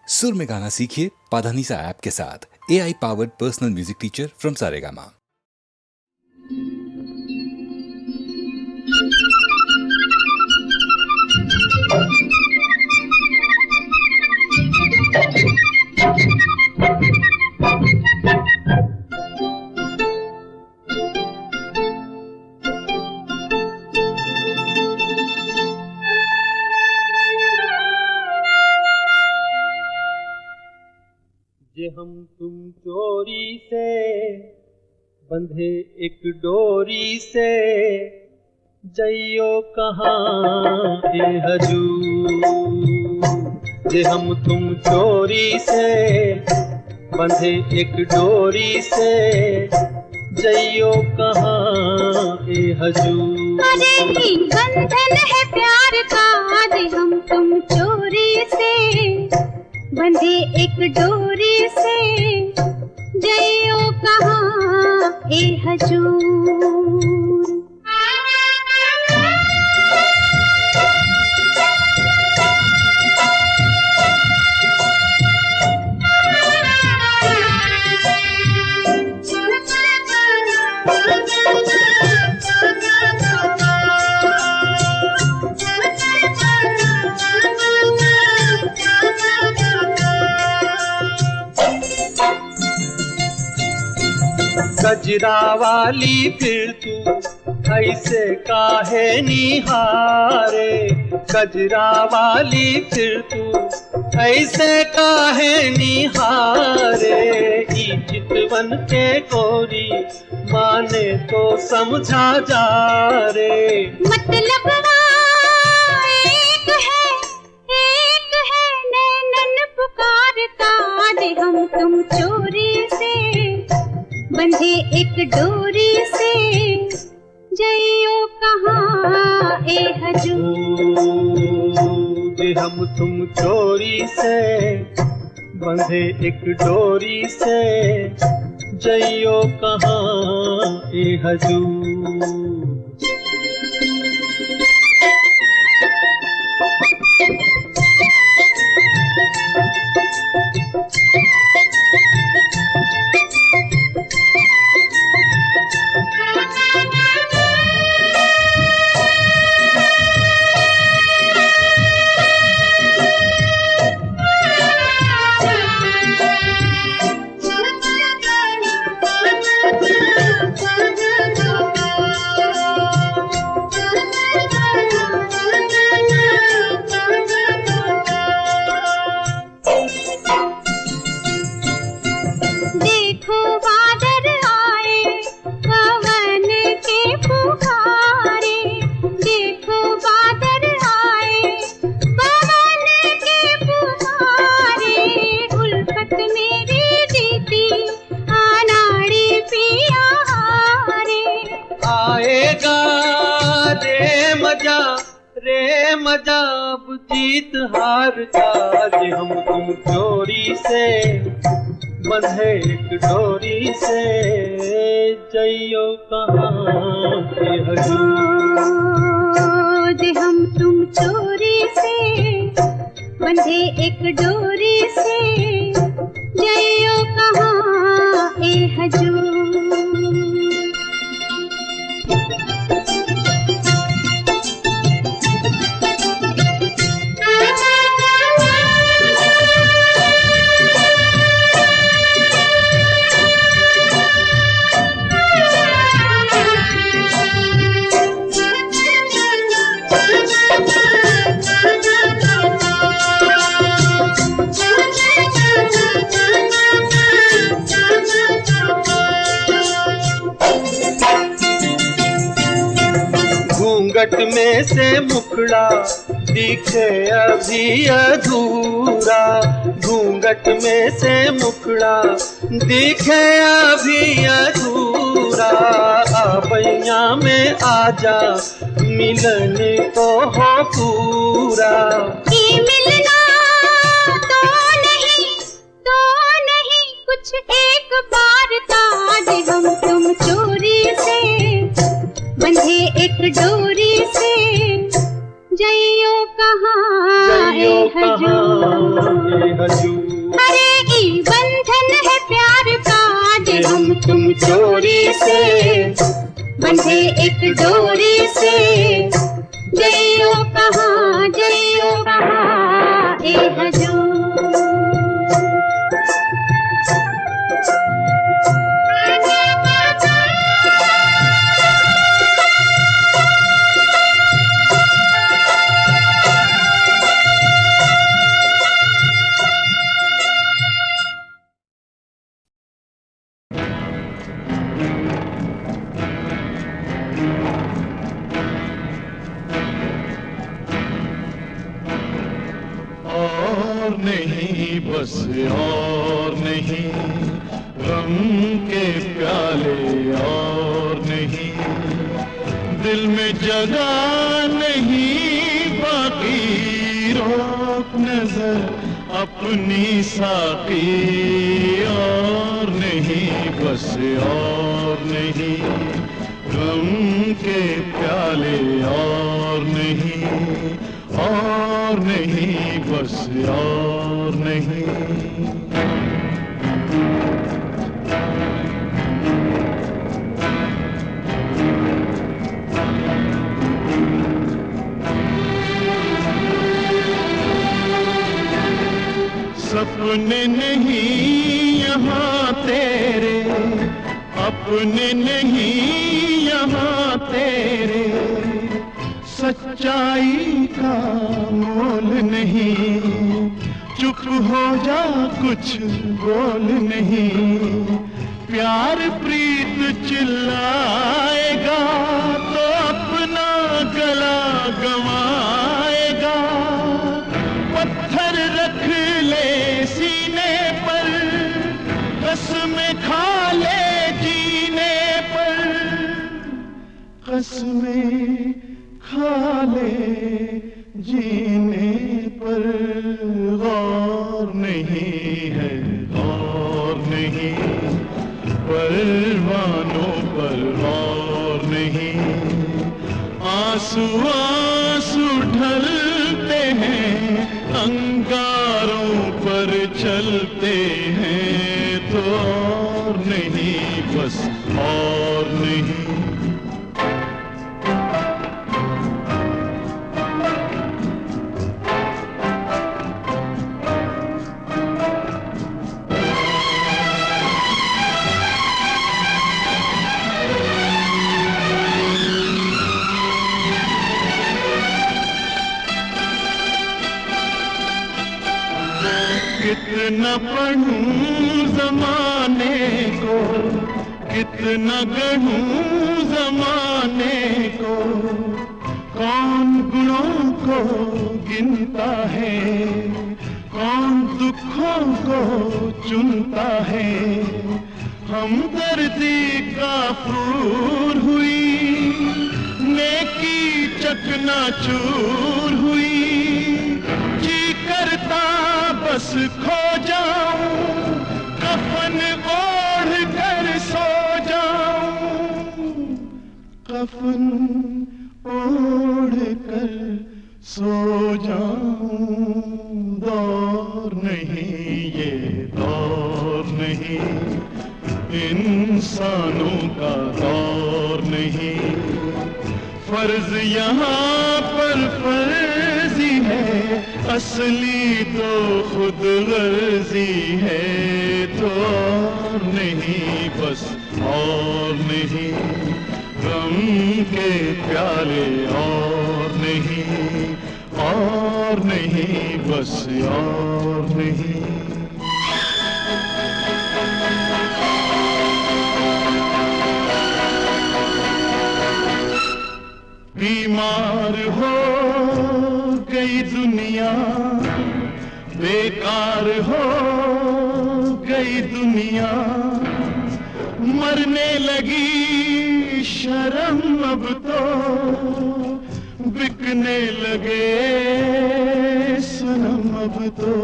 सुर में गाना सीखिए पाधानीसा ऐप के साथ। AI powered personal music teacher from Saregama. जे हम तुम चोरी से बंधे एक डोरी से, जइयो कहाँ ए हजूर। जे हम तुम चोरी से बंधे एक डोरी से, जइयो कहाँ ए हजूर। अरे ही बंधन है प्यार का, जे हम तुम चोरी से बंधे एक डोरी से, जइयो कहाँ ए हजूर। गजरा वाली फिर तू ऐसे काहे निहारे, गजरा वाली फिर तू ऐसे काहे निहारे। ई चितवन के गोरी माने तो समझा जा रे, मतलब एक है नैनन पुकारता, जे हम तुम चोरी से बंधे एक डोरी से, जइयो कहाँ ए हजूर। जे हम तुम चोरी से बंधे एक डोरी से, जइयो कहाँ ए हजूर। रे मजा अब जीत हार का, जे हम तुम चोरी से बंधे एक डोरी से, जइयो कहाँ ए हजूर। जे हम तुम चोरी से बंधे एक डोरी से, जइयो कहाँ ए हजूर। घूंघट में से मुखड़ा दिखे अभी अधूरा, घूंघट में से मुखड़ा दिखे अभी अधूरा। आबैया में आजा मिलन तो हो पूरा, ये मिलना तो नहीं कुछ एक बार था, जे हम तुम चोरी से बंधे एक डोरी से, जइयो कहाँ ए हजूर। चोरी से, बंधे एक डोरी से। जइयो कहाँ ए हजूर। और नहीं बस और नहीं, गम के प्याले और नहीं, दिल में जगह नहीं बाकी, रोक नजर अपनी साकी। और नहीं बस और नहीं, गम के प्याले और नहीं, और नहीं बस और नहीं। सपने नहीं यहाँ तेरे, अपने नहीं यहाँ तेरे, सच्चाई का मोल नहीं। चुप हो जा कुछ बोल नहीं, प्यार प्रीत चिल्लाएगा तो अपना गला गवाएगा। पत्थर रख ले सीने पर, कसमें खा ले जीने पर, कसमें खा ले जीने पर। गौर नहीं है गौर नहीं, परवानों पर गौर नहीं। आंसू आंसू ढलते हैं, अंगारों पर चलते हैं, तो और नहीं बस और नहीं। कितना पढ़ूं ज़माने को, कितना गढ़ूं ज़माने को, कौन गुणों को गिनता है, कौन दुखों को चुनता है। हमदर्दी का फूल हुई, नेकी चकनाचूर हुई। जी करता बस खो जाऊं, कफन ओढ़ कर सो जाऊं, कफन ओढ़ कर सो जाऊं। दौर नहीं ये दौर नहीं, इंसानों का दौर नहीं। फर्ज यहाँ पर फर्जी है, असली तो खुद गर्जी है। तो और नहीं बस और नहीं, गम के प्याले और नहीं, और नहीं बस और नहीं। बीमार हो गई दुनिया, बेकार हो गई दुनिया, मरने लगी शर्म अब तो, बिकने लगे सनम अब तो।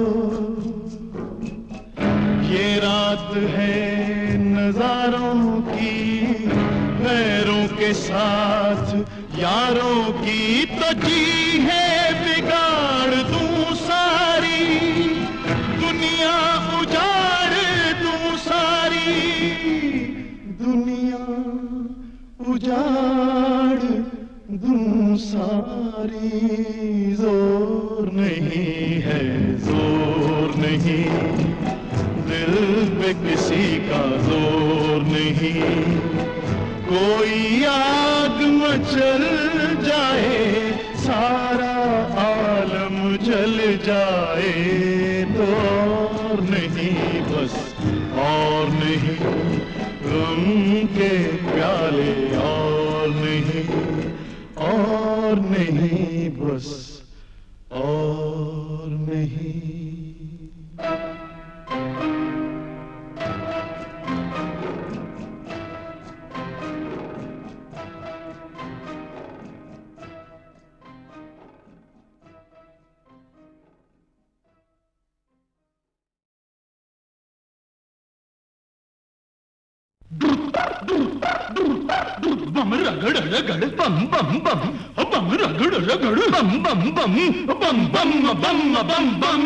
ये रात है नजारों की, गैरों के साथ यारों की, तो जी है बिगाड़ दूं सारी, दुनिया उजाड़ दूं सारी, उजाड़ दूं सारी, जोर नहीं है जोर नहीं, दिल पे किसी का जोर नहीं। कोई आग मचल जाए, सारा आलम जल जाए, तो और नहीं बस और नहीं, गम के प्याले और नहीं बस और नहीं। बम रगड़ रगड़ बम बम बम, बम रगड़ रगड़ बम बम बम, बम बम बम बम बम।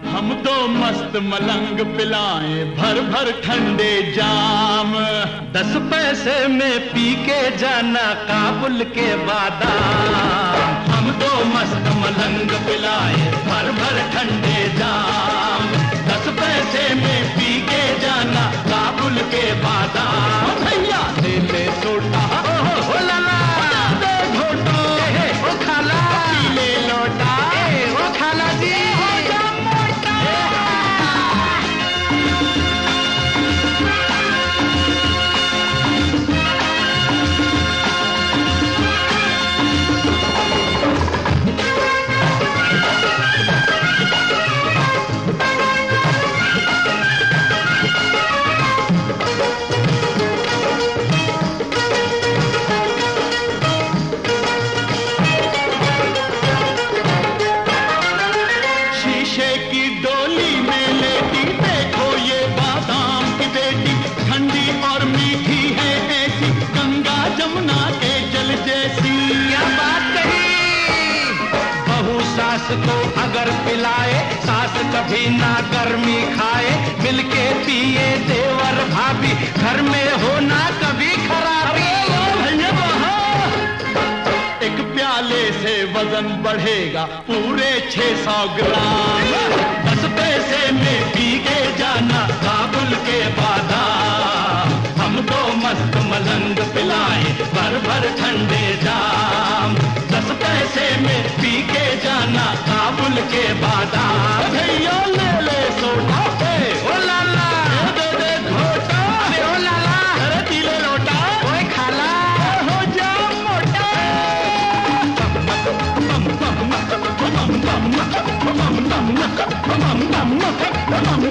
हम तो मस्त मलंग पिलाएं भर भर ठंडे जाम, 10 पैसे में पी के जाना काबुल के बादाम। हम तो मस्त मलंग पिलाएं भर भर ठंडे जाम, 10 पैसे में पी के जाना काबुल के बादाम। भैया ले ले सोटा ओ लाला, दे घोटो ओ खाला, पी ले लोटा ओ खाला जी। को अगर पिलाए सास कभी ना गर्मी खाए, मिलके पिए देवर भाभी, घर में हो ना कभी खराबी। एक प्याले से वजन बढ़ेगा पूरे 600 ग्राम, 10 पैसे में पी के जाना काबुल के बादाम। हम तो मस्त मलंग पिलाए भर भर ठंडे जाम, 10 पैसे में पी के जाना काबुल के बादाम। भैया ले ले सोटा ओ लाला, दे दे घोटा ओ लाला, अरे पी ले लोटा ओए खाला, हो जा मोटा। बम बम बम बम बम बम बम बम बम।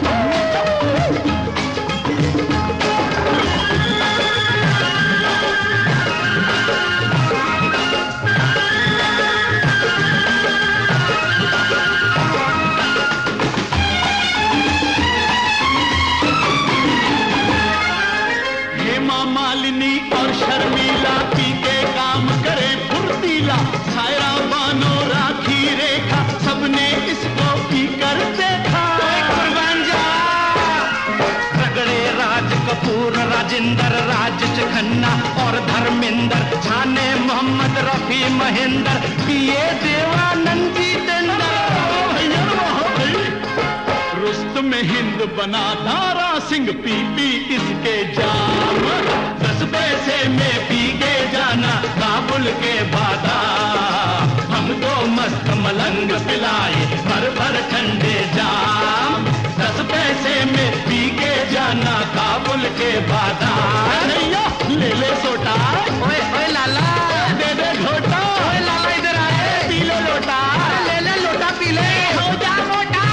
मालिनी और शर्मिला पी के काम करे फुर्तीला, सायरा बानो राखी रेखा सबने इसको पी कर देखा। कुर्बान जा रगड़े राज कपूर, राजेंद्र, राजेश खन्ना और धर्मेंद्र, छाने मोहम्मद रफी महेंद्र, पिए देवानंद जितेंद्र। रुस्तम हिंद बना दारा सिंह पी पी इसके जाम, 10 पैसे में पी के जाना काबुल के बादाम। हम तो मस्त मलंग पिलाए भर भर ठंडे जाम, 10 पैसे में पी के जाना काबुल के बादाम। ले ले सोटा ओए ओए लाला, दे दे घोटा ओए लाला, इधर आए पी ले लोटा, ले ले लोटा पी ले, हो जा मोटा।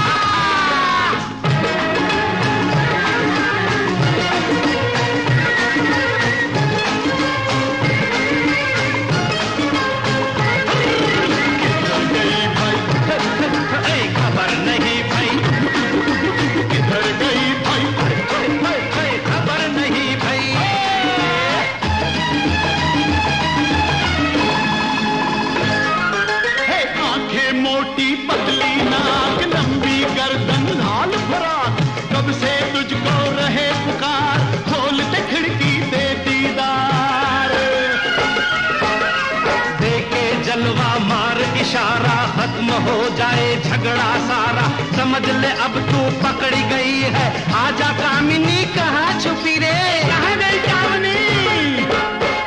झगड़ा सारा समझ ले अब तू पकड़ी गई है। आजा कामिनी कहाँ छुपी रे, कहाँ गई कामिनी?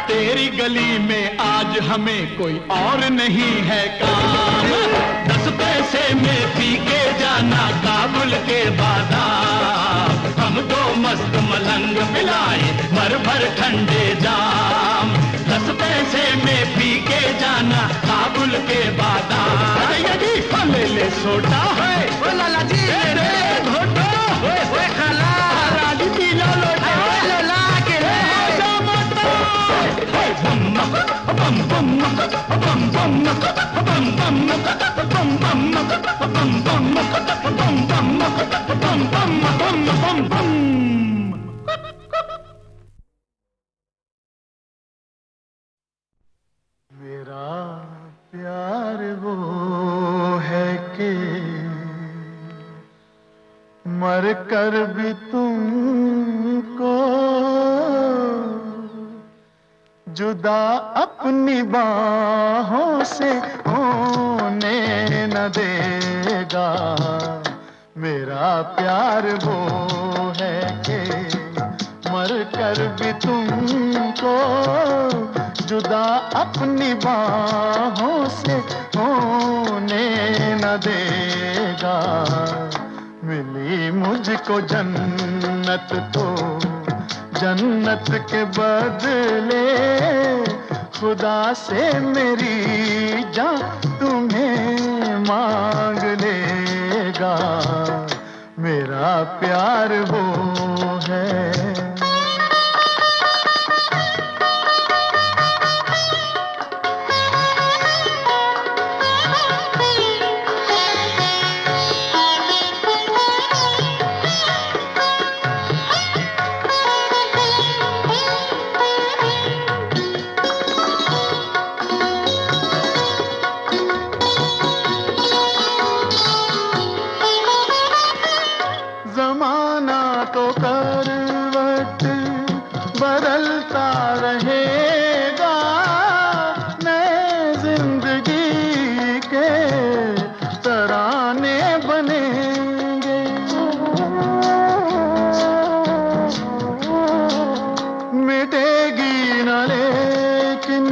तेरी गली में आज हमें कोई और नहीं है काम। 10 पैसे में पी के जाना काबुल के बादाम। हम दो मस्त मलंग मिलाए भर भर ठंडे जाम। 10 पैसे में पी के जाना काबुल के बादाम। ले ले सोटा है ओ लाला जी, रे घोटो ओए खाला राजी पी लो लोटा ला के रे जामता। बम बम बम बम बम बम बम बम बम बम। मेरा प्यार वो है कि मर कर भी तुमको जुदा अपनी बाहों से होने न देगा। मेरा प्यार वो है कि मर कर भी तुमको जुदा अपनी बाहों से होने न देगा। मिली मुझको जन्नत तो जन्नत के बदले खुदा से मेरी जान तुम्हें मांग लेगा। मेरा प्यार वो है। जमाना तो करवट बदलता रहेगा। नए जिंदगी के तराने बनेंगे। मिटेगी न लेकिन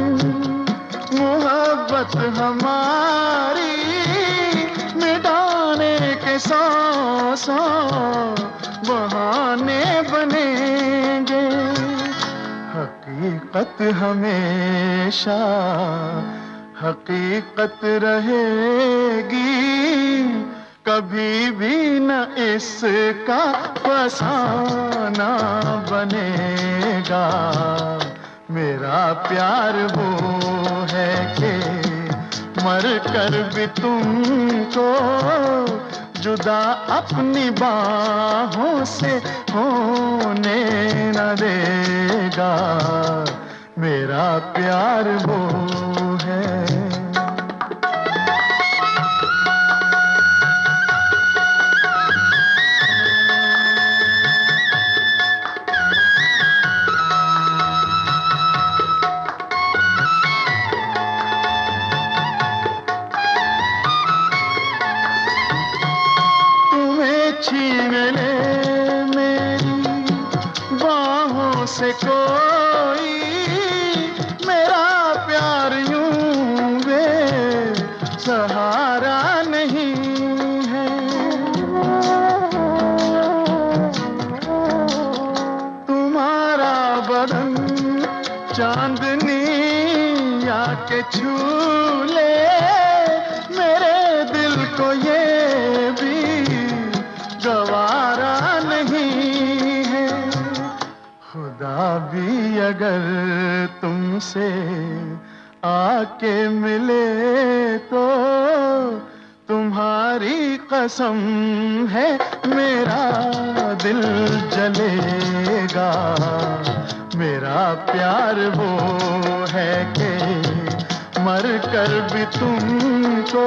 मोहब्बत हमारी, मिटाने के सौ बहाने बनेंगे। हकीकत हमेशा हकीकत रहेगी। कभी भी न इसका फसाना बनेगा। मेरा प्यार वो है कि मर कर भी तुमको जुदा अपनी बाहों से होने न देगा। मेरा प्यार वो है। छीन ले मेरी बाहों से कोई, मेरा प्यार यूं वे सहारा नहीं है। तुम्हारा बदन चांदनी आके छू ले, मेरे दिल को ये भी गवारा नहीं है। खुदा भी अगर तुमसे आके मिले तो तुम्हारी कसम है मेरा दिल जलेगा। मेरा प्यार वो है कि मर कर भी तुमको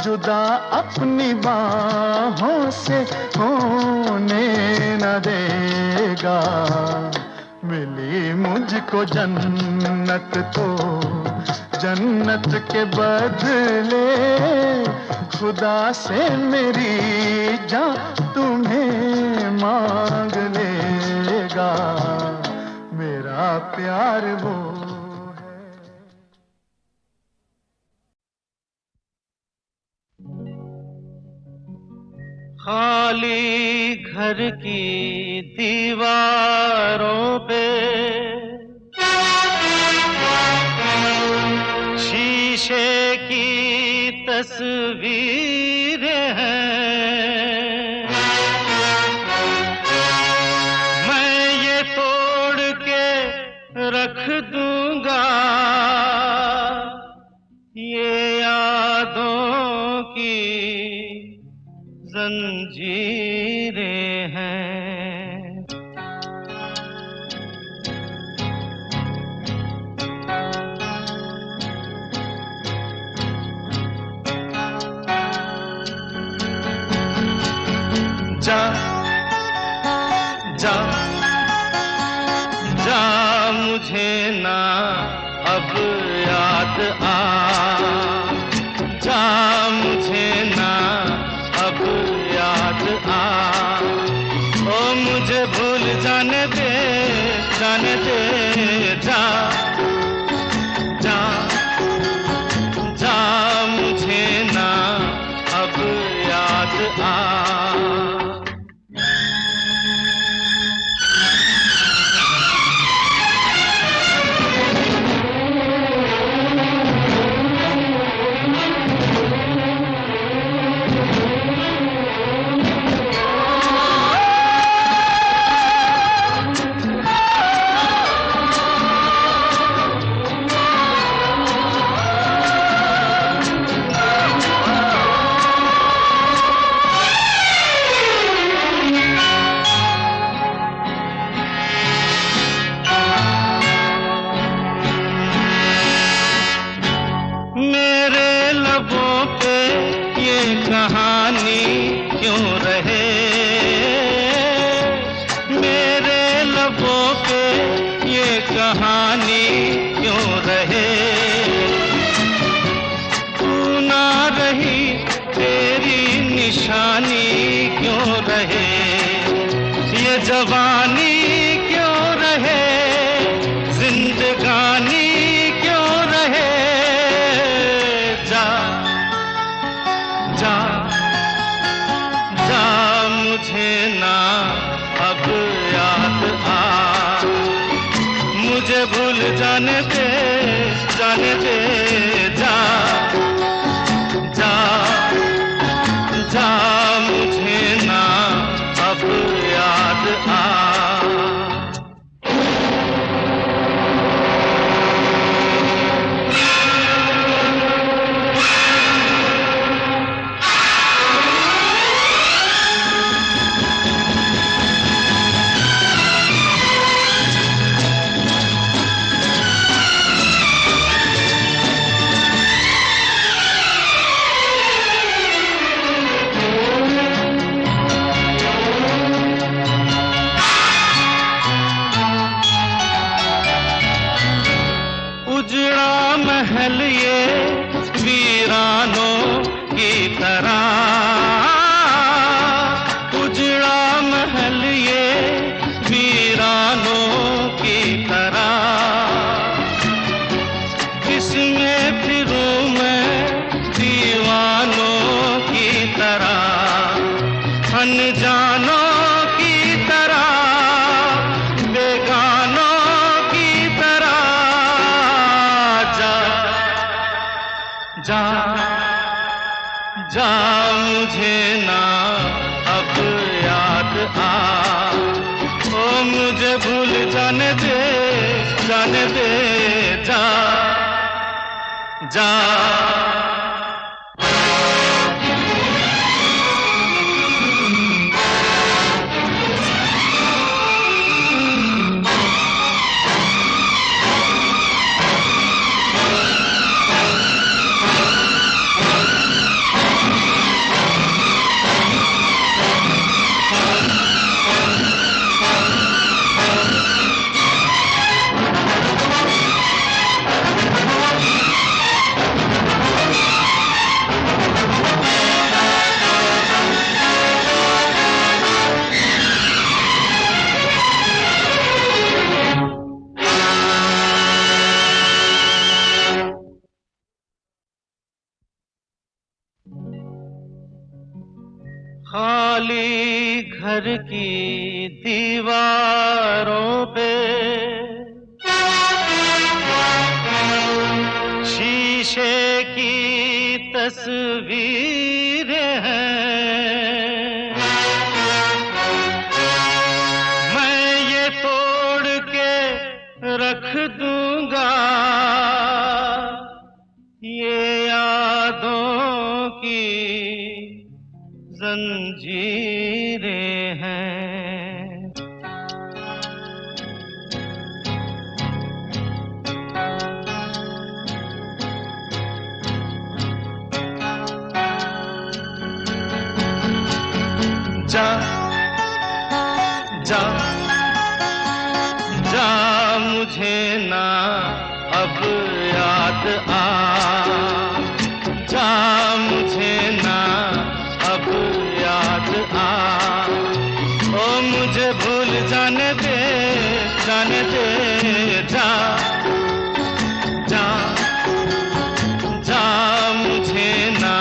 जुदा अपनी बाहों से होने न देगा। मिली मुझको जन्नत तो जन्नत के बदले खुदा से मेरी जान तुम्हें मांग लेगा, मेरा प्यार वो है। खाली घर की दीवारों पे शीशे की तस्वीरें हैं, मैं ये तोड़ के रख दूंगा ये यादों की जंजीरें हैं। जा जा जा मुझे ना अब याद आ, जा मुझे ना अब याद आ, ओ मुझे भूल जाने दे जा जा जा मुझे ना अब याद आ। कहानी क्यों रहे मेरे लबों पे ये कहानी क्यों रहे, तू ना रही तेरी निशानी क्यों रहे, ये जवानी क्यों रहे जिंदगानी क्यों रहे, जा जा जा मुझे ना अब याद आ, मुझे भूल जाने दे जा जा जा मुझे ना अब याद आ। उजड़ा महल ये वीरानों की तरह, उजड़ा महल ये वीरानों की तरह, किसमें फिरूं मैं दीवानों की तरह, अनजानों की तरह बेगानों की तरह, जा जा मुझे ना अब याद आ, ओ मुझे भूल जाने दे जा जा। खाली घर की दीवारों पे शीशे की तस्वीरें हैं। मैं ये तोड़ के रख दूंगा ये यादों की जंजीरें हैं। जा जा जा मुझे ना अब याद आ, जा मुझे ना अब याद आ। ओ मुझे भूल जाने दे जा जा जा मुझे ना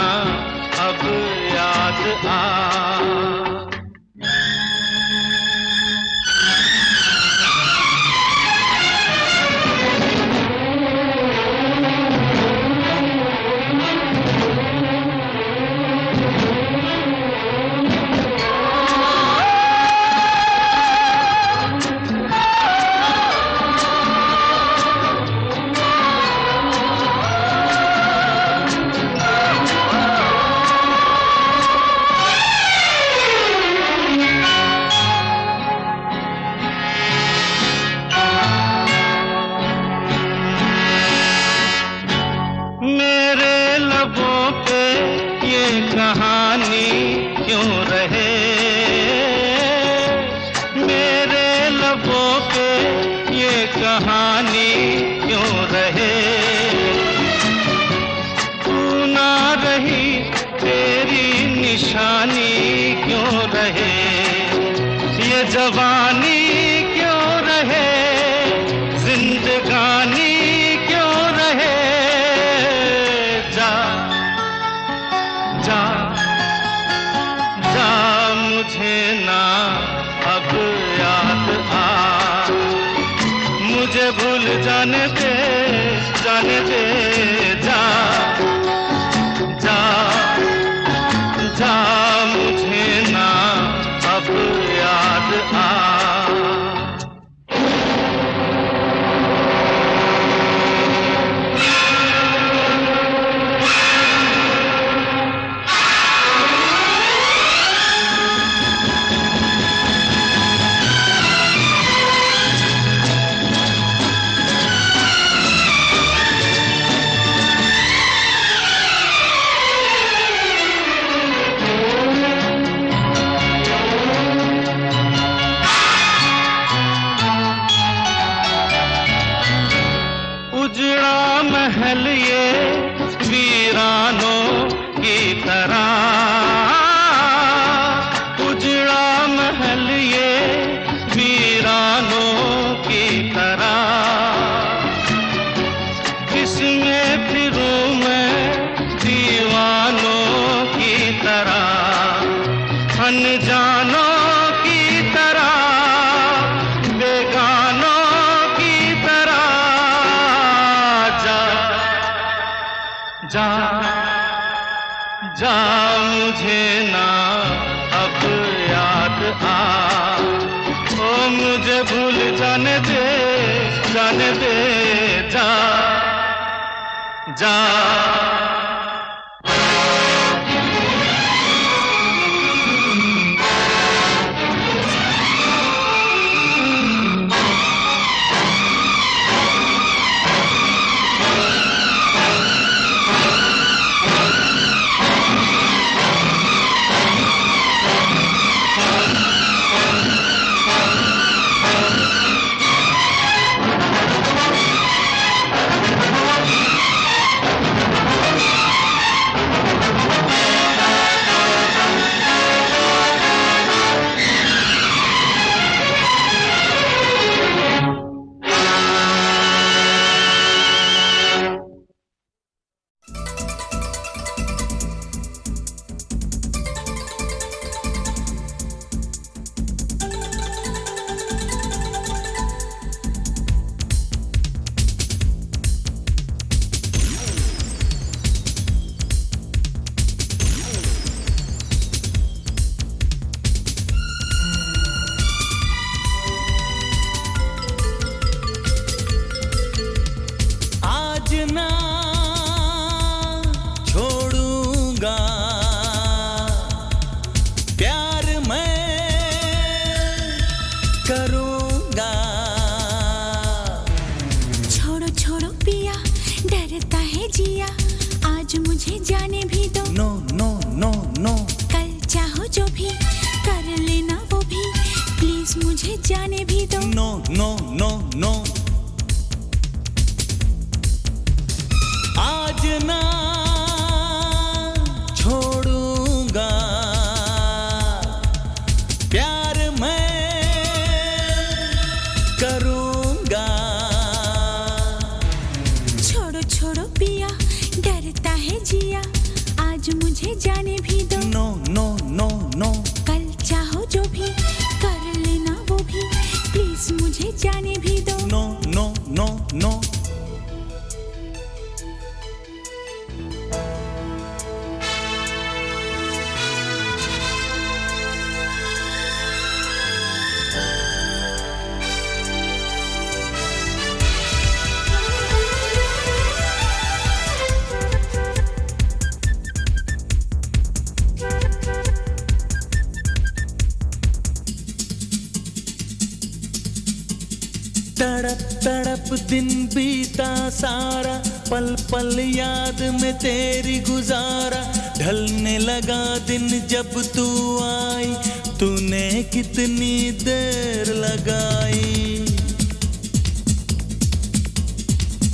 अब याद आ। कहानी क्यों रहे मेरे लबों पे ये कहानी क्यों रहे। तू ना रही तेरी निशानी क्यों रहे। ये जवानी क्यों रहे जिंदगानी क्यों रहे। जा जा जा मुझे ना अब याद आ। मुझे भूल जाने दे जा जा जा मुझे ना अब याद आ। उजड़ा महल ये वीरानों की तरह। उजड़ा महल ये वीरानों की तरह। किसमें फिरूं मैं दीवानों की तरह। अनजानों की तरह बेगानों की तरह। जा जा मुझे ना अब याद आ। ओ मुझे भूल जाने दे जा जा जो भी कर लेना वो भी, प्लीज मुझे जाने भी दो। नो नो नो नो, आज ना छोड़ूंगा प्यार मैं करूंगा। छोड़ो छोड़ो पिया, डरता है जिया, आज मुझे जाने भी दो। नो नो नो नो, कल चाहो जो भी कर लेना वो भी, प्लीज मुझे जाने भी दो। नो नो नो नो, तड़प तड़प दिन बीता सारा, पल पल याद में तेरी गुजारा। ढलने लगा दिन जब तू आई, तूने कितनी देर लगाई।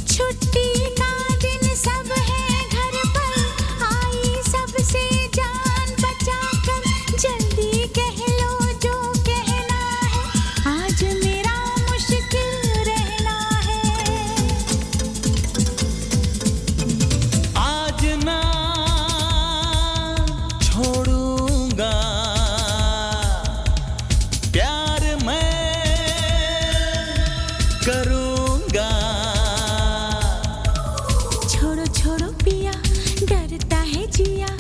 छुट्टी का दिन सब है घर पर, आई सबसे जान बचाकर, जल्दी कह लो जो कहना है, आज मेरा मुश्किल रहना है। आज ना छोड़ूंगा प्यार मैं करूंगा। छोड़ो छोड़ो पिया, डरता है जिया,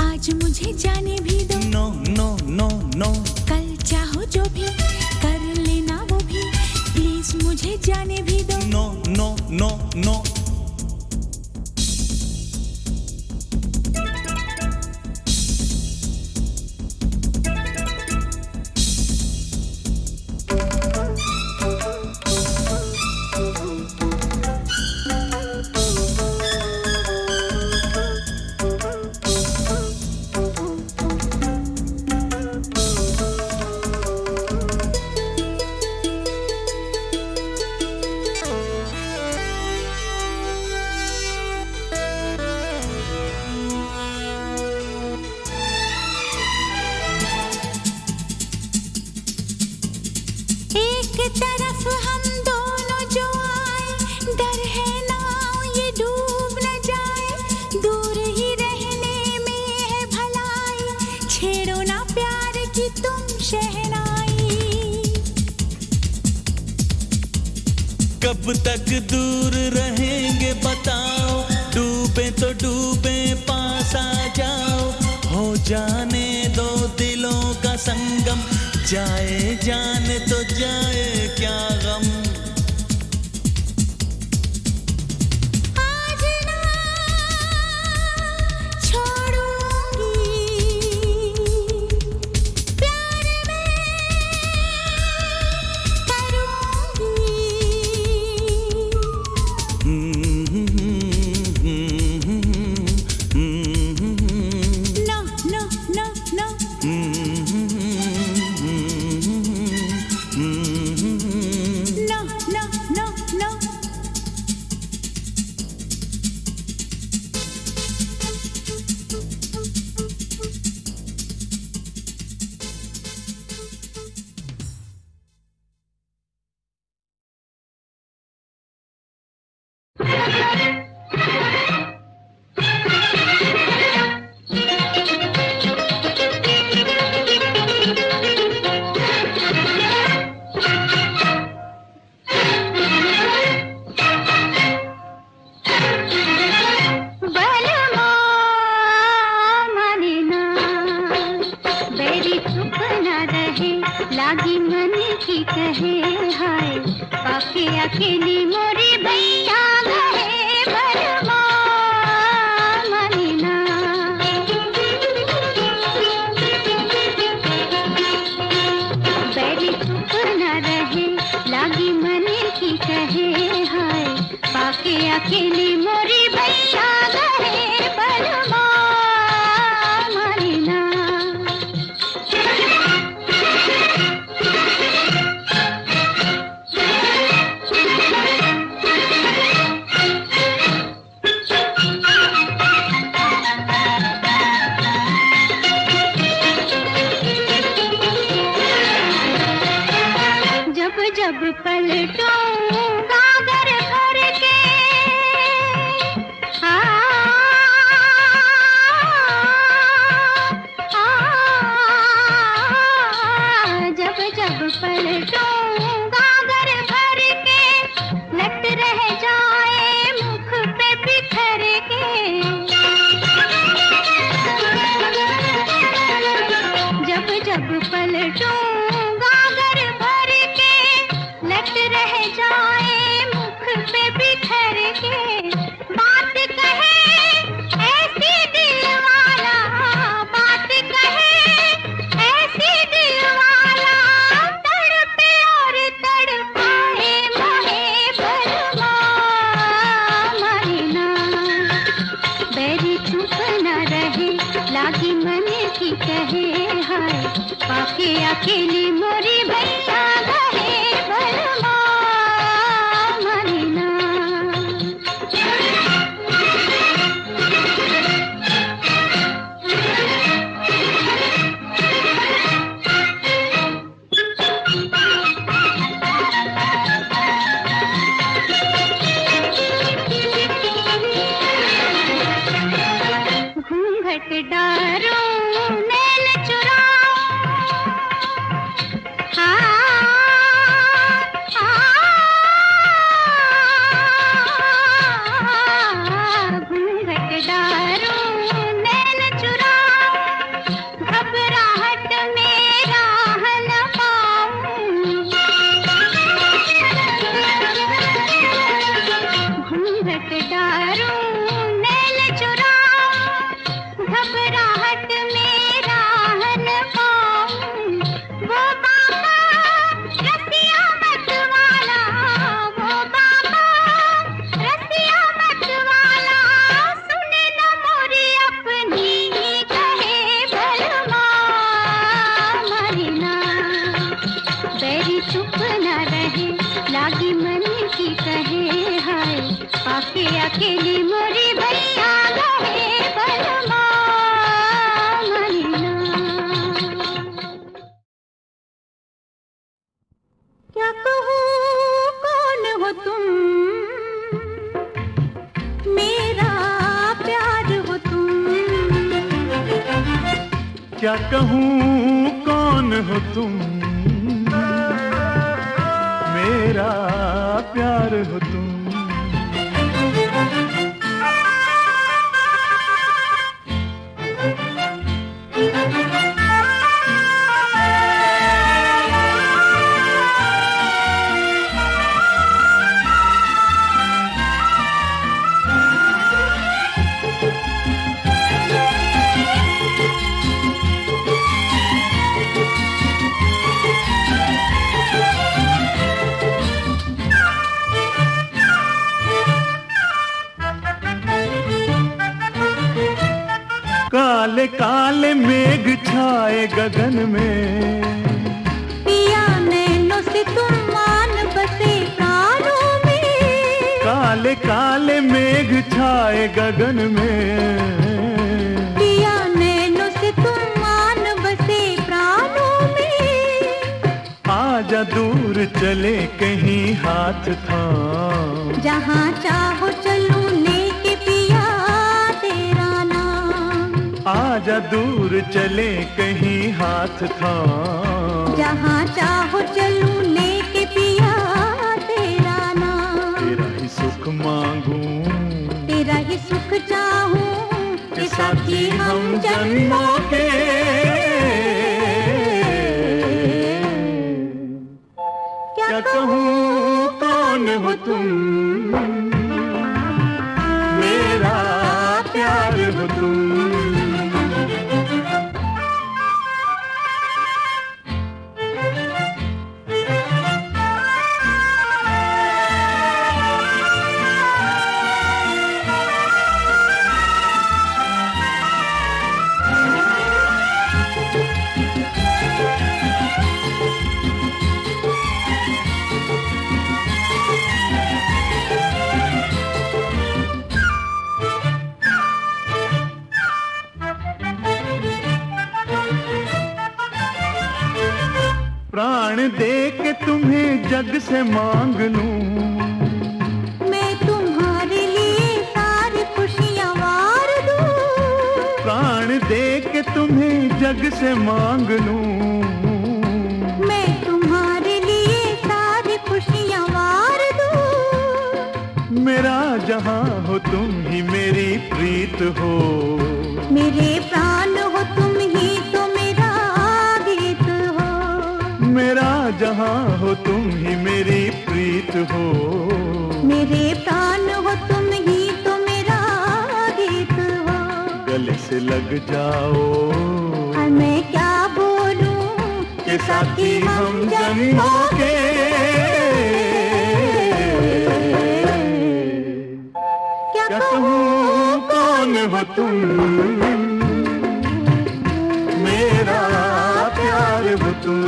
आज मुझे जाने भी दो। नो नो नो नो, कल चाहो जो भी कर लेना वो भी, प्लीज मुझे जाने भी दो। नो नो नो नो, एक तरफ हम दोनों जो आए, डर है ना ये डूब न जाए, दूर ही रहने में है भलाई, छेड़ो ना प्यार की तुम शहनाई। कब तक दूर रहेंगे बताओ, डूबे तो डूबे पास आ जाओ, हो जाने दो दिलों का संगम, जाए जान तो जाए क्या गम। आज ना छोड़ूंगी प्यार मैं करूंगी। No no no no, no no no no, बलमा माने ना, बेरी चुप ना रहे, लागी मन की कहे हाय, पाके अकेली मोरी भैया गए। बलमा माने ना, बेरी चुप ना रहे, लागी मन की कहे हाय, पाके अकेली मोरी भैया गए। बलमा माने ना, पलटूंगा घर भर के, जब जब पलटूंगा घर भर के, लट रह जाए मुख पे बिखर के। जब जब पलटूंगा घर भर के, लट रह जाए मुख पे बिखर के। बात कहे ऐसी दिल वाला, बात कहे ऐसी दिल वाला, तड़पे और तड़पाए मोहे बलवा महीना। बैरी चुप न रहे, लागी मन की कहे हाय, पाके अकेली मोरी भैया गहे बलवा महीना। घूंघट डारूं नैन चुराऊं, घूंघट डारूं नैन चुराऊं, घबराहट में राह न पाऊं। घूंघट डारूं नैन चुराऊं, घबराहट में राह न पाऊं। वो बाबा रसिया मत वाला, वो बाबा रसिया मत वाला, सुने न मोरी अपनी कहे बलवा महीना। बैरी चुप न रहे, लागी मन की कहे हाय, पाके अकेली मोरी भैया गहे बलवा महीना। क्या कहूँ कौन हो तुम, मेरा प्यार हो तुम। क्या कहूँ कौन हो तुम, मेरा प्यार हो तुम। काले काले मेघ छाए गगन में, पिया नैनों से तुम मान बसे प्राणों में। काले काले मेघ छाए गगन में, पिया नैनों से तुम मान बसे प्राणों में। आजा दूर चले कहीं हाथ थाम, जहाँ चाहो चलूं लेके पिया तेरा नाम। आजा दूर चले कहीं हाथ थाम, जहाँ चाहो चलूं लेके पिया तेरा नाम। तेरा ही सुख मांगूं, तेरा ही सुख चाहूं, के साथी हम जन्मों के। क्या कहूँ कौन हो तुम, मेरा प्यार हो तुम। प्राण दे के तुम्हें जग से मांग लूं, मैं तुम्हारे लिए सारी खुशियाँ वार दूं। प्राण दे के तुम्हें जग से मांग लूं, मैं तुम्हारे लिए सारी खुशियाँ वार दूं। मेरा जहां हो तुम ही मेरी प्रीत हो, मेरे प्राण हो तुम ही तो मेरा गीत हो। मेरा जहां हो तुम ही मेरी प्रीत हो, मेरे प्राण हो तुम ही तो मेरा गीत हो। गले से लग जाओ और मैं क्या बोलूं कि साथी हम जन्मों के, क्या कहूँ कौन हो तुम, मेरा प्यार हो तुम।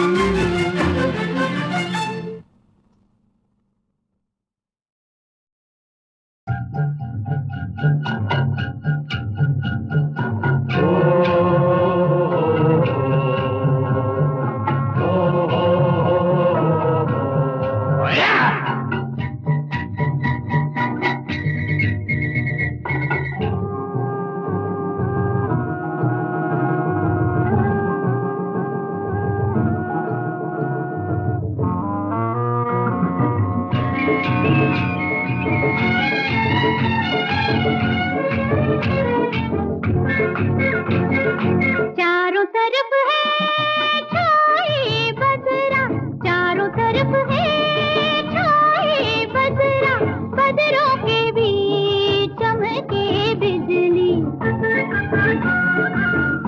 चारों तरफ है छाए बदरा, चारों तरफ है छाए बदरा, बदरों के बीच चमके बिजली।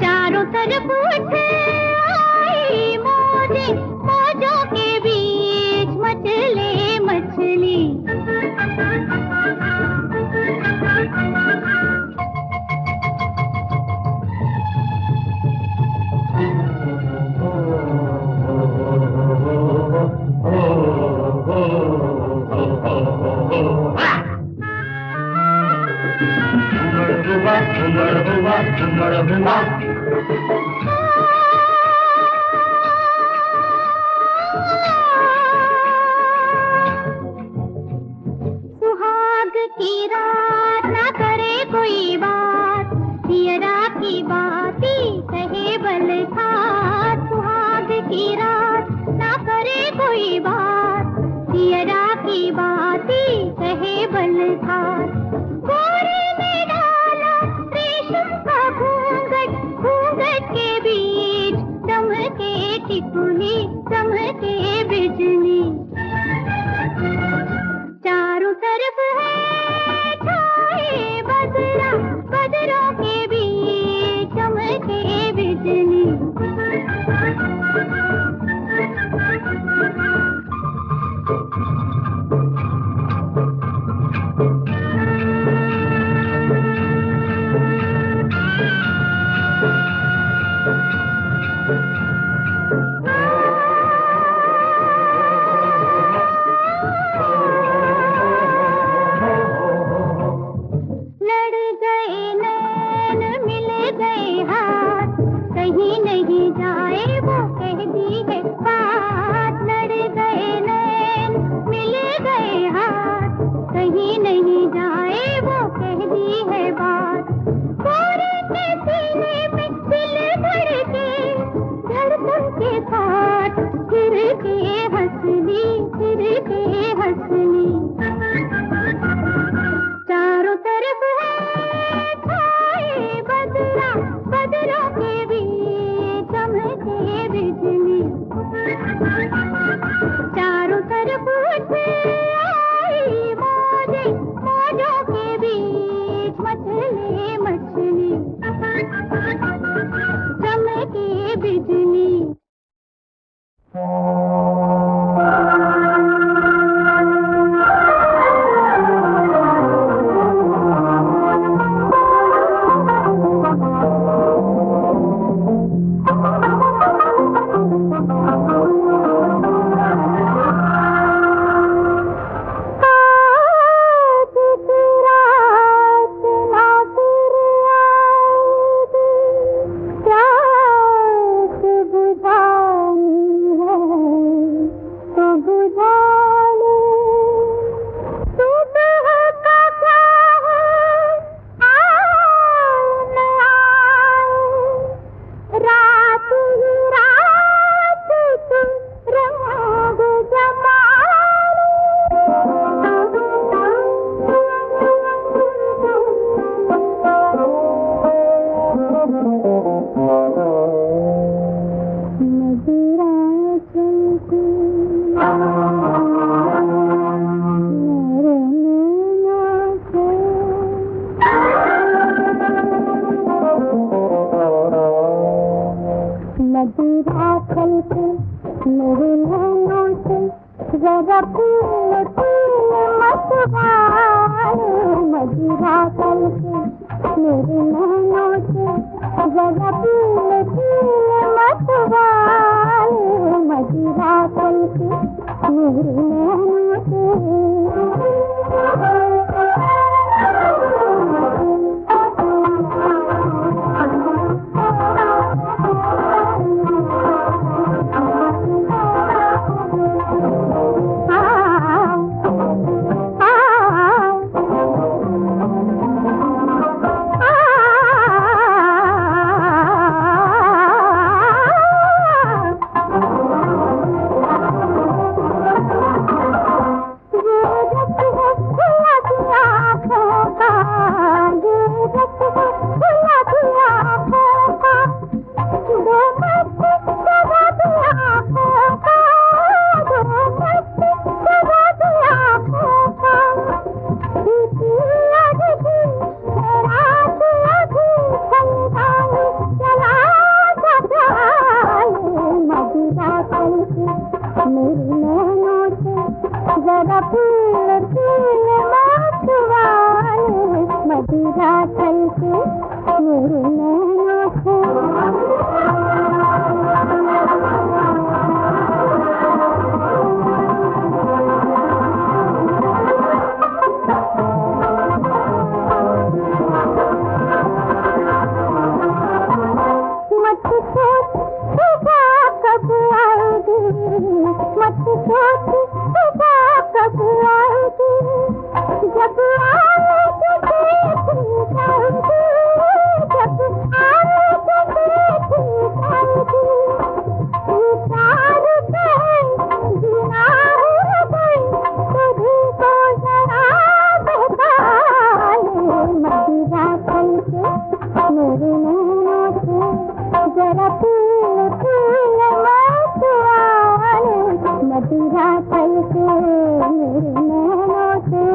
चारों तरफ उठे आई मौजें, मौजों के बीच मचले मछली। सुहाग की रात ना करे कोई बात, दियरा की बाती कहे बल खात। सुहाग की रात ना करे कोई बात, दियरा की बाती कहे बल खात। गोरे ने डाला रेशम का घूंघट, घूंघट के बीच चमके टिकुली, चमके बिजली। चारों तरफ है छाए बदरा, बदरों के बीच चमके बिजली। लड़ गए नैन मिल गए हाथ, कहीं नहीं जाए वो कह दी है बात। लड़ गए नैन मिल गए हाथ, कहीं नहीं जाए वो कह दी है बात। गोरे के सीने में दिल धड़के, धड़कन के साथ फिर के हंसली, फिर के हंसली। चारों तरफ है छाए बदरा, बदरों के बीच चमके बिजली। चारों तरफ उठे आई मौजें, मौजों के बीच मचले मछली, चमके बिजली। चलके मेरे नैनों से जरा पील पील मत वाले मदिरा चलके मेरे नैनों से जरा पील पील मत वाले मदिरा चलके मेरे नैनों से जरा पील पील मत वाले मदिरा चलके मेरे नैनों से मत सोच सुबह कब आएगी मत सोच सुबह कब आएगी जब आने के देखी जाएगी जब आने के देखी जाएगी प्यार है जीना है गई तुझी को जरा बहकाले मदिरा चलके मेरे नैनों से जरा पील पील मत वाले मदिरा चलके मेरे नैनों से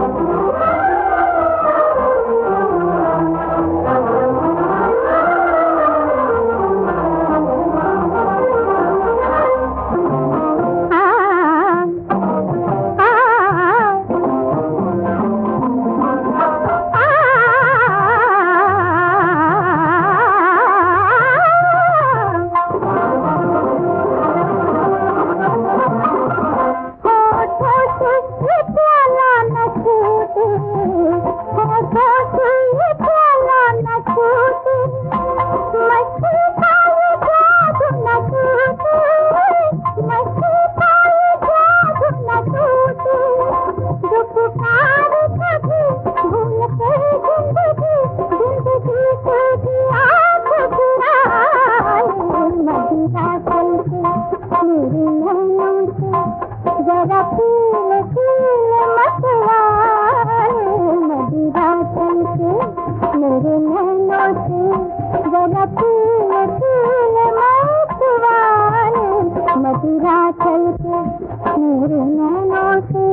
जरा पील पील मत वाले मदिरा चलके मेरे नैनों से जरा पील पील मत वाले मदिरा चलके मेरे नैनों से